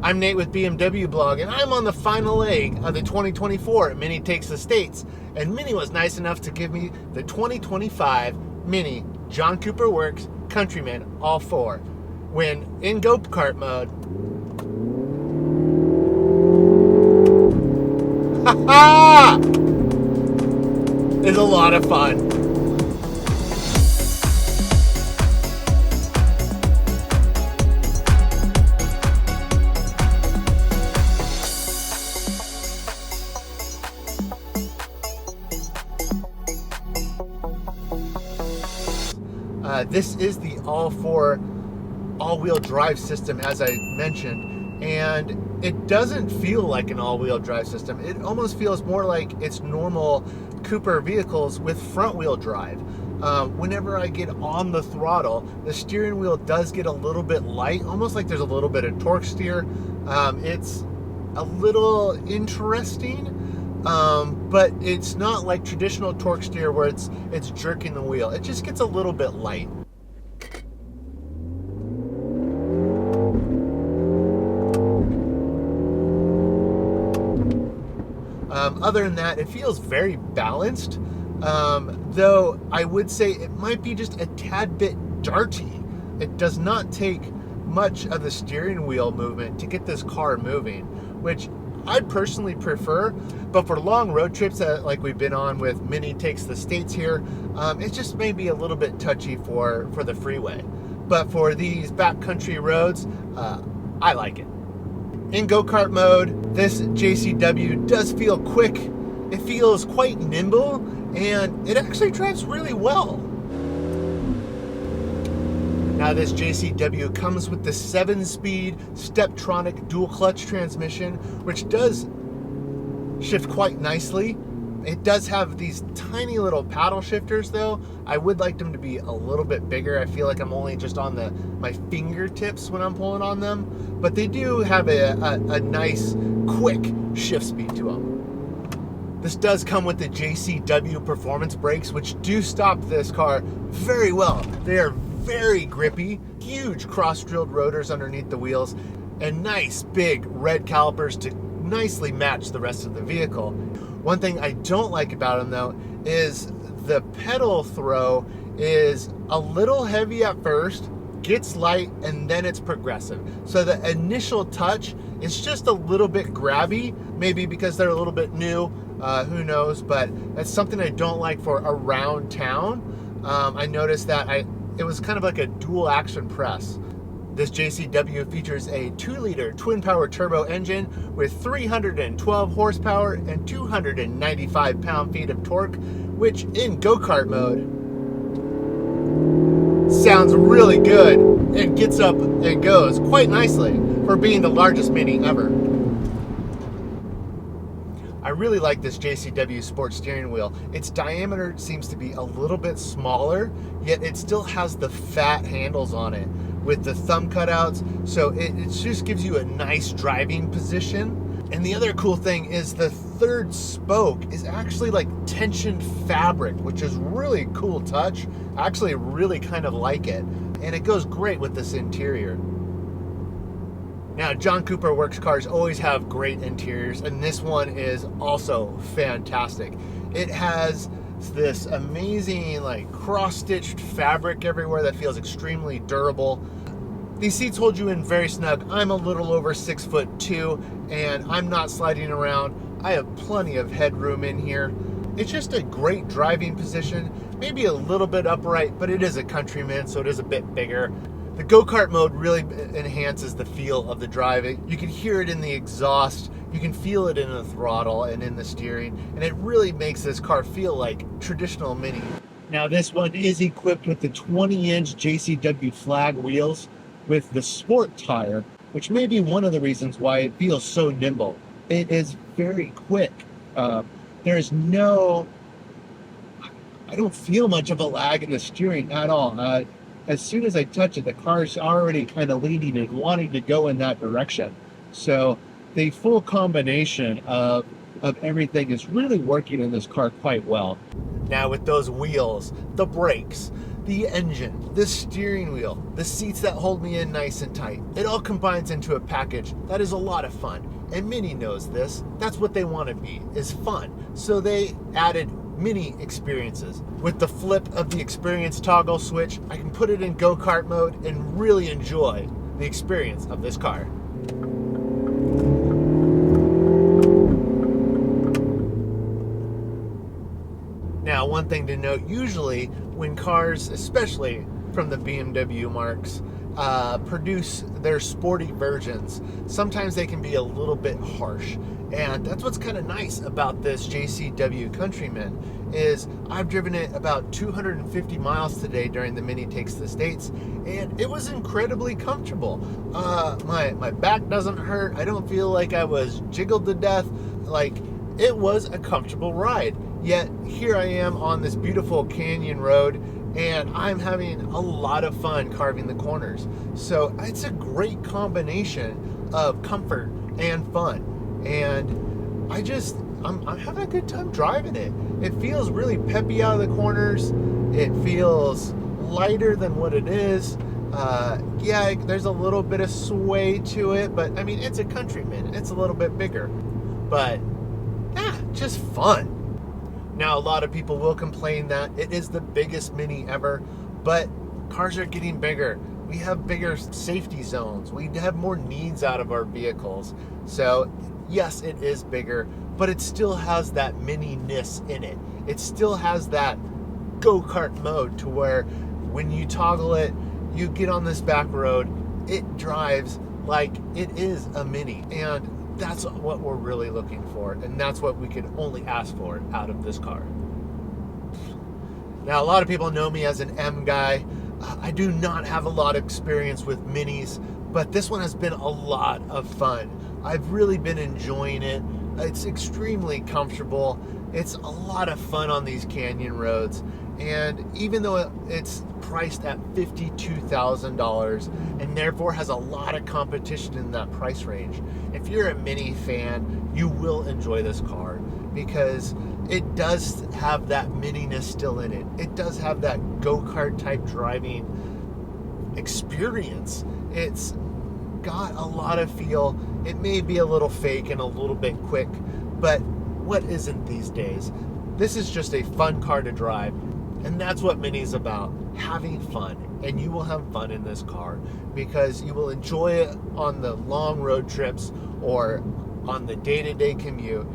I'm Nate with BMW Blog, and I'm on the final leg of the 2024 Mini Takes the States. And Mini was nice enough to give me the 2025 Mini John Cooper Works Countryman all four. When in go-kart mode, ha-ha! Is a lot of fun. This is the all-wheel drive system, as I mentioned, and it doesn't feel like an all-wheel drive system. It almost feels more like it's normal Cooper vehicles with front-wheel drive. Whenever I get on the throttle, the steering wheel does get a little bit light, almost like there's a little bit of torque steer. It's a little interesting. But it's not like traditional torque steer where it's jerking the wheel. It just gets a little bit light. Other than that, it feels very balanced, though I would say it might be just a tad bit darty. It does not take much of the steering wheel movement to get this car moving, which I personally prefer, but for long road trips like we've been on with Mini Takes the States here, it's just maybe a little bit touchy for the freeway. But for these backcountry roads, I like it. In go-kart mode, this JCW does feel quick. It feels quite nimble, and it actually drives really well. Now this JCW comes with the 7-speed Steptronic dual clutch transmission, which does shift quite nicely. It does have these tiny little paddle shifters though. I would like them to be a little bit bigger. I feel like I'm only just on my fingertips when I'm pulling on them, but they do have a nice quick shift speed to them. This does come with the JCW performance brakes, which do stop this car very well. They are very grippy, huge cross-drilled rotors underneath the wheels, and nice big red calipers to nicely match the rest of the vehicle. One thing I don't like about them though is the pedal throw is a little heavy at first, gets light, and then it's progressive. So the initial touch is just a little bit grabby, maybe because they're a little bit new, who knows, but that's something I don't like for around town. I noticed that it was kind of like a dual action press. This JCW features a 2-liter twin-power turbo engine with 312 horsepower and 295 pound-feet of torque, which in go-kart mode sounds really good and gets up and goes quite nicely for being the largest Mini ever. I really like this JCW Sport steering wheel. Its diameter seems to be a little bit smaller, yet it still has the fat handles on it with the thumb cutouts, so it just gives you a nice driving position. And the other cool thing is the third spoke is actually like tensioned fabric, which is really cool touch. I actually really kind of like it, and it goes great with this interior. Now, John Cooper Works cars always have great interiors, and this one is also fantastic. It has this amazing like cross-stitched fabric everywhere that feels extremely durable. These seats hold you in very snug. I'm a little over 6'2", and I'm not sliding around. I have plenty of headroom in here. It's just a great driving position, maybe a little bit upright, but it is a Countryman, so it is a bit bigger. The go-kart mode really enhances the feel of the driving. You can hear it in the exhaust, you can feel it in the throttle and in the steering, and it really makes this car feel like traditional Mini. Now this one is equipped with the 20-inch JCW flag wheels with the sport tire, which may be one of the reasons why it feels so nimble. It is very quick. There's no, I don't feel much of a lag in the steering at all. As soon as I touch it, the car's already kind of leaning and wanting to go in that direction. So the full combination of everything is really working in this car quite well. Now with those wheels, the brakes, The engine, the steering wheel, the seats that hold me in nice and tight. It all combines into a package that is a lot of fun. And Mini knows this. That's what they want to be, is fun. So they added Mini experiences. With the flip of the experience toggle switch, I can put it in go-kart mode and really enjoy the experience of this car. Now, one thing to note, usually when cars, especially from the BMW marks, produce their sporty versions, sometimes they can be a little bit harsh. And that's what's kind of nice about this JCW Countryman, is I've driven it about 250 miles today during the Mini Takes the States, and it was incredibly comfortable. My back doesn't hurt. I don't feel like I was jiggled to death. Like, it was a comfortable ride. Yet here I am on this beautiful canyon road, and I'm having a lot of fun carving the corners. So it's a great combination of comfort and fun. And I'm having a good time driving it. It feels really peppy out of the corners. It feels lighter than what it is. Yeah, there's a little bit of sway to it, but I mean, it's a Countryman. It's a little bit bigger, but just fun. Now, a lot of people will complain that it is the biggest Mini ever, but cars are getting bigger. We have bigger safety zones. We have more needs out of our vehicles. So, yes, it is bigger, but it still has that Mini-ness in it. It still has that go-kart mode to where when you toggle it, you get on this back road, it drives like it is a Mini. And that's what we're really looking for, and that's what we could only ask for out of this car. Now, a lot of people know me as an M guy. I do not have a lot of experience with Minis, but this one has been a lot of fun. I've really been enjoying it. It's extremely comfortable. It's a lot of fun on these canyon roads. And even though it's priced at $52,000 and therefore has a lot of competition in that price range, if you're a Mini fan, you will enjoy this car because it does have that Mini-ness still in it. It does have that go-kart type driving experience. It's got a lot of feel. It may be a little fake and a little bit quick, but what isn't these days? This is just a fun car to drive. And that's what Mini's about, having fun. And you will have fun in this car because you will enjoy it on the long road trips or on the day-to-day commute.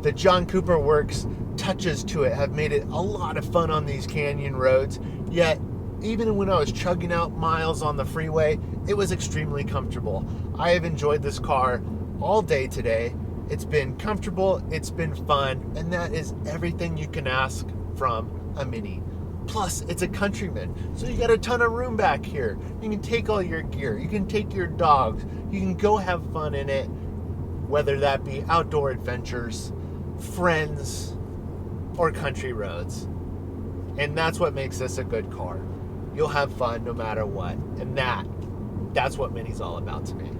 The John Cooper Works touches to it have made it a lot of fun on these canyon roads. Yet, even when I was chugging out miles on the freeway, it was extremely comfortable. I have enjoyed this car all day today. It's been comfortable, it's been fun, and that is everything you can ask from a Mini. Plus, it's a Countryman, so you got a ton of room back here. You can take all your gear, you can take your dogs, you can go have fun in it, whether that be outdoor adventures, friends, or country roads. And that's what makes this a good car. You'll have fun no matter what, and that's what Mini's all about to me.